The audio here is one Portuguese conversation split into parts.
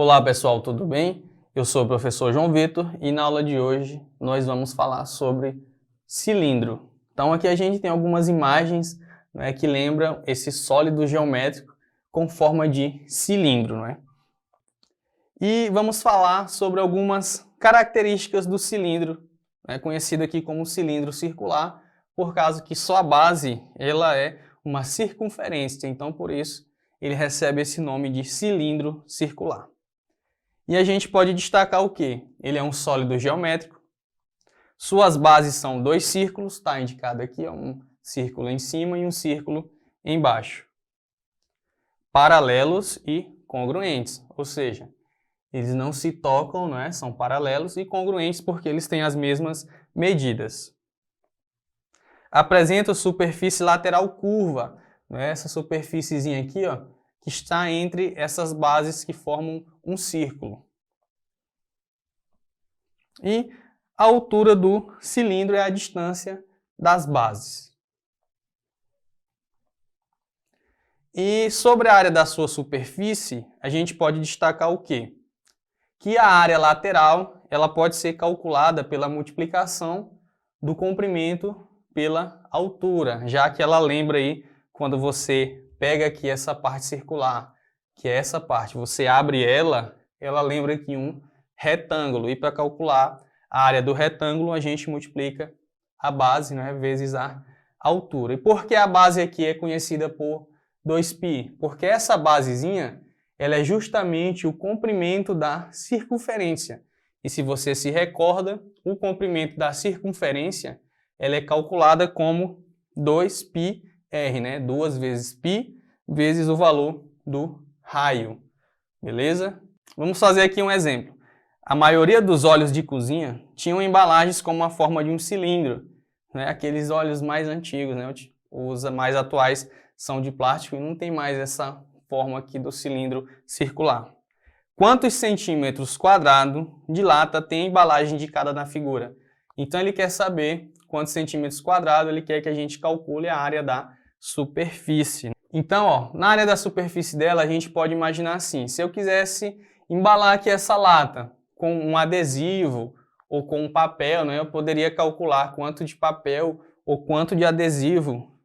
Olá pessoal, tudo bem? Eu sou o professor João Vitor e na aula de hoje nós vamos falar sobre cilindro. Então aqui a gente tem algumas imagens, né, que lembram esse sólido geométrico com forma de cilindro, né? E vamos falar sobre algumas características do cilindro, né, conhecido aqui como cilindro circular, por causa que sua base ela é uma circunferência, então por isso ele recebe esse nome de cilindro circular. E a gente pode destacar o quê? Ele é um sólido geométrico. Suas bases são dois círculos, está indicado aqui, um círculo em cima e um círculo embaixo. Paralelos e congruentes, ou seja, eles não se tocam, né? São paralelos e congruentes porque eles têm as mesmas medidas. Apresenta superfície lateral curva, né? Essa superfíciezinha aqui, ó, que está entre essas bases que formam um círculo. E a altura do cilindro é a distância das bases. E sobre a área da sua superfície, a gente pode destacar o quê? Que a área lateral ela pode ser calculada pela multiplicação do comprimento pela altura, já que ela lembra aí quando você pega aqui essa parte circular, que é essa parte, você abre ela lembra aqui um retângulo. E para calcular a área do retângulo, a gente multiplica a base, né, vezes a altura. E por que a base aqui é conhecida por 2π? Porque essa basezinha ela é justamente o comprimento da circunferência. E se você se recorda, o comprimento da circunferência ela é calculada como 2πr, né? 2 vezes π vezes o valor do raio. Beleza? Vamos fazer aqui um exemplo. A maioria dos óleos de cozinha tinham embalagens com uma forma de um cilindro, né? Aqueles óleos mais antigos, né? Os mais atuais são de plástico e não tem mais essa forma aqui do cilindro circular. Quantos centímetros quadrados de lata tem a embalagem indicada na figura? Então ele quer saber quantos centímetros quadrados, ele quer que a gente calcule a área da superfície. Então, ó, na área da superfície dela, a gente pode imaginar assim, se eu quisesse embalar aqui essa lata com um adesivo ou com um papel, né, eu poderia calcular quanto de papel ou quanto de adesivo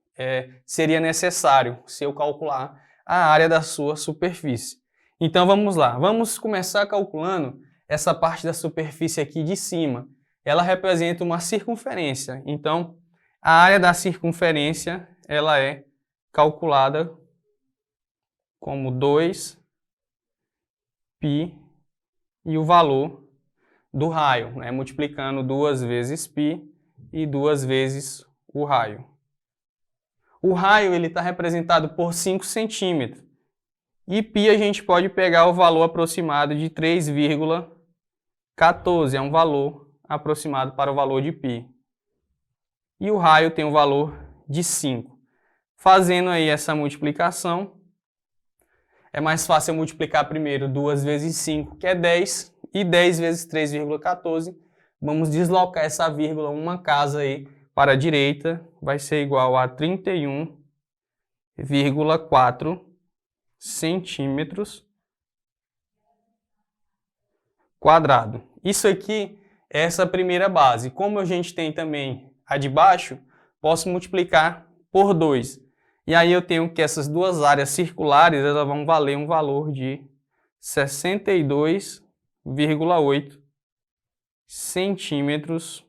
seria necessário se eu calcular a área da sua superfície. Então vamos lá, vamos começar calculando essa parte da superfície aqui de cima. Ela representa uma circunferência, então a área da circunferência ela é calculada como 2π e o valor do raio, né? Multiplicando 2 vezes π e 2 vezes o raio. O raio está representado por 5 centímetros. E π a gente pode pegar o valor aproximado de 3,14. É um valor aproximado para o valor de π. E o raio tem um valor de 5. Fazendo aí essa multiplicação, é mais fácil eu multiplicar primeiro 2 vezes 5, que é 10. E 10 vezes 3,14. Vamos deslocar essa vírgula uma casa aí para a direita, vai ser igual a 31,4 centímetros quadrado. Isso aqui é essa primeira base. Como a gente tem também a de baixo, posso multiplicar por 2. E aí eu tenho que essas duas áreas circulares elas vão valer um valor de 62,8 centímetros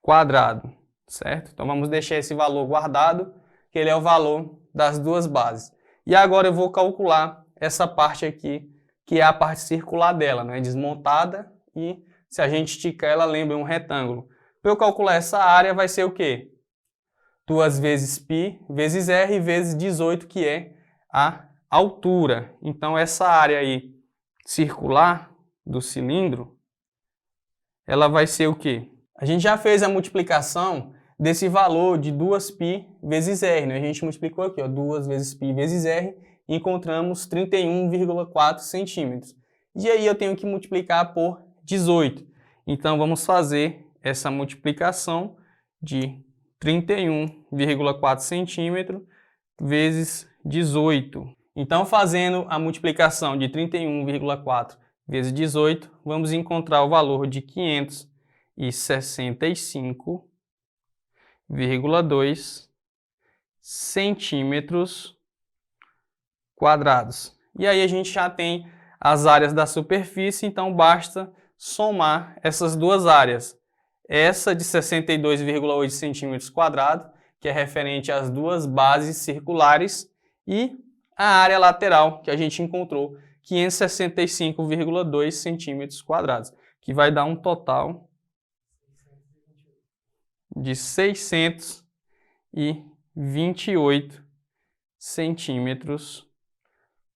quadrado, certo? Então vamos deixar esse valor guardado, que ele é o valor das duas bases. E agora eu vou calcular essa parte aqui, que é a parte circular dela, né? Desmontada, e se a gente esticar ela lembra um retângulo. Para eu calcular essa área vai ser o quê? 2 vezes π vezes r vezes 18, que é a altura. Então essa área aí circular do cilindro, ela vai ser o quê? A gente já fez a multiplicação desse valor de 2π vezes r, né? A gente multiplicou aqui, ó, 2 vezes π vezes r, e encontramos 31,4 centímetros. E aí eu tenho que multiplicar por 18. Então vamos fazer essa multiplicação de 31,4 centímetros vezes 18. Então, fazendo a multiplicação de 31,4 vezes 18, vamos encontrar o valor de 565,2 centímetros quadrados. E aí a gente já tem as áreas da superfície, então basta somar essas duas áreas. Essa de 62,8 centímetros quadrados, que é referente às duas bases circulares, e a área lateral, que a gente encontrou, 565,2 centímetros quadrados, que vai dar um total de 628 centímetros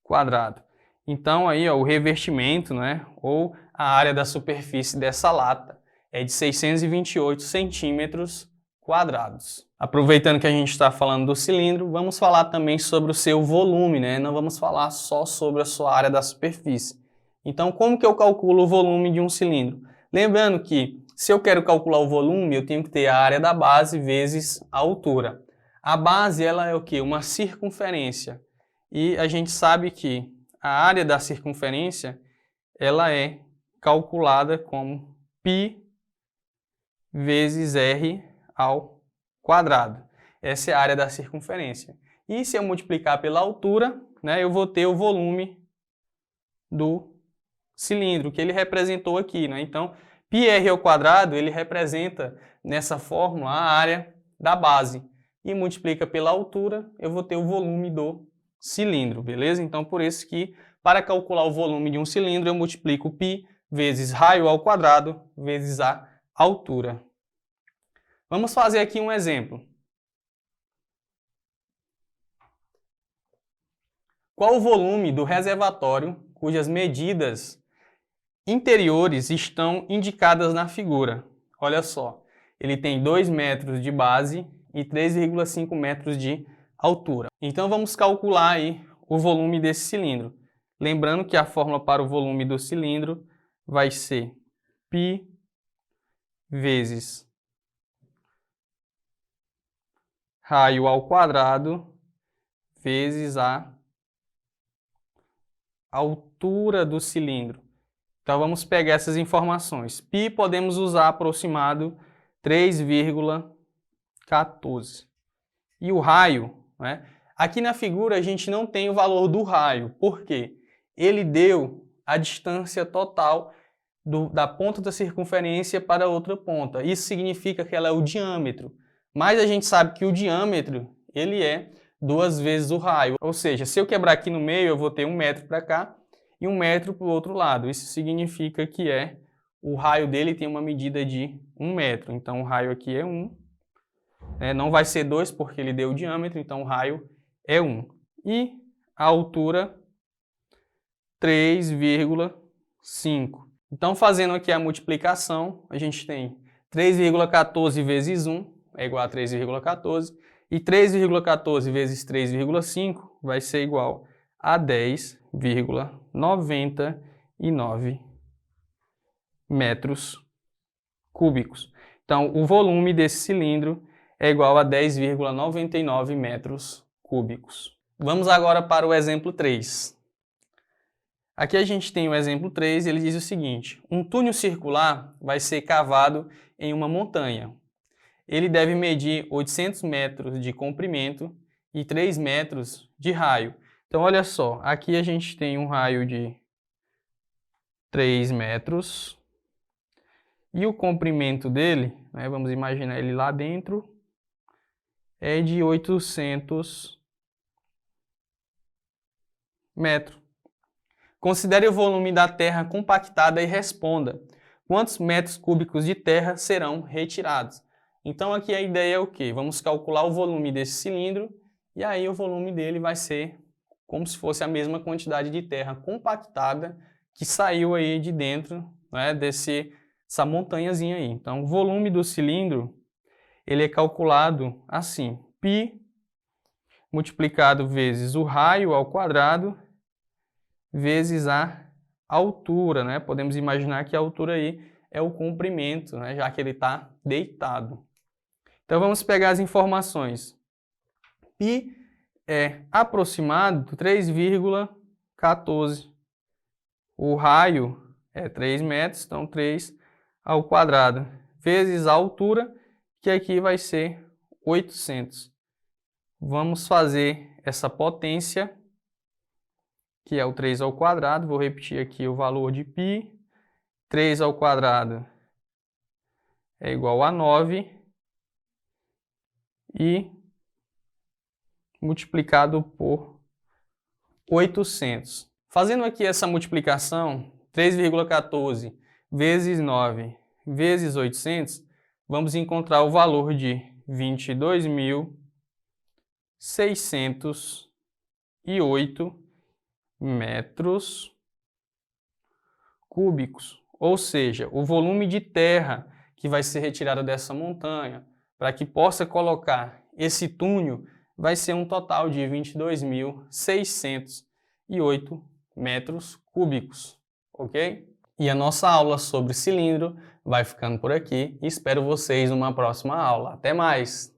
quadrados. Então, aí, ó, o revestimento, né, ou a área da superfície dessa lata é de 628 centímetros quadrados. Aproveitando que a gente está falando do cilindro, vamos falar também sobre o seu volume, né? Não vamos falar só sobre a sua área da superfície. Então, como que eu calculo o volume de um cilindro? Lembrando que, se eu quero calcular o volume, eu tenho que ter a área da base vezes a altura. A base, ela é o quê? Uma circunferência. E a gente sabe que a área da circunferência, ela é calculada como π vezes r ao quadrado. Essa é a área da circunferência. E se eu multiplicar pela altura, né, eu vou ter o volume do cilindro, que ele representou aqui, né? Então, πr ao quadrado, ele representa, nessa fórmula, a área da base. E multiplica pela altura, eu vou ter o volume do cilindro, beleza? Então, por isso que, para calcular o volume de um cilindro, eu multiplico π vezes raio ao quadrado vezes a altura. Vamos fazer aqui um exemplo. Qual o volume do reservatório cujas medidas interiores estão indicadas na figura? Olha só, ele tem 2 metros de base e 3,5 metros de altura. Então vamos calcular aí o volume desse cilindro. Lembrando que a fórmula para o volume do cilindro vai ser π vezes raio ao quadrado vezes a altura do cilindro. Então vamos pegar essas informações. Π podemos usar aproximado 3,14. E o raio, né? Aqui na figura a gente não tem o valor do raio. Por quê? Ele deu a distância total da ponta da circunferência para a outra ponta. Isso significa que ela é o diâmetro. Mas a gente sabe que o diâmetro, ele é 2 vezes o raio. Ou seja, se eu quebrar aqui no meio, eu vou ter 1 metro para cá e 1 metro para o outro lado. Isso significa que o raio dele tem uma medida de 1 metro. Então o raio aqui é 1. Não vai ser 2 porque ele deu o diâmetro, então o raio é 1. E a altura, 3,5. Então, fazendo aqui a multiplicação, a gente tem 3,14 vezes 1 é igual a 3,14. E 3,14 vezes 3,5 vai ser igual a 10,99 metros cúbicos. Então, o volume desse cilindro é igual a 10,99 metros cúbicos. Vamos agora para o exemplo 3. Aqui a gente tem o exemplo 3, ele diz o seguinte: um túnel circular vai ser cavado em uma montanha. Ele deve medir 800 metros de comprimento e 3 metros de raio. Então, olha só, aqui a gente tem um raio de 3 metros e o comprimento dele, né, vamos imaginar ele lá dentro, é de 800 metros. Considere o volume da terra compactada e responda: quantos metros cúbicos de terra serão retirados? Então aqui a ideia é o quê? Vamos calcular o volume desse cilindro e aí o volume dele vai ser como se fosse a mesma quantidade de terra compactada que saiu aí de dentro, né, dessa montanhazinha aí. Então o volume do cilindro, ele é calculado assim: π multiplicado vezes o raio ao quadrado vezes a altura, né? Podemos imaginar que a altura aí é o comprimento, né? Já que ele está deitado. Então vamos pegar as informações. Π é aproximado 3,14. O raio é 3 metros, então 3 ao quadrado, vezes a altura, que aqui vai ser 800. Vamos fazer essa potência, que é o 3 ao quadrado. Vou repetir aqui o valor de π. 3 ao quadrado é igual a 9. E multiplicado por 800. Fazendo aqui essa multiplicação, 3,14 vezes 9 vezes 800, vamos encontrar o valor de 22.608 metros cúbicos. Ou seja, o volume de terra que vai ser retirado dessa montanha para que possa colocar esse túnel vai ser um total de 22.608 metros cúbicos, ok? E a nossa aula sobre cilindro vai ficando por aqui e espero vocês numa próxima aula. Até mais!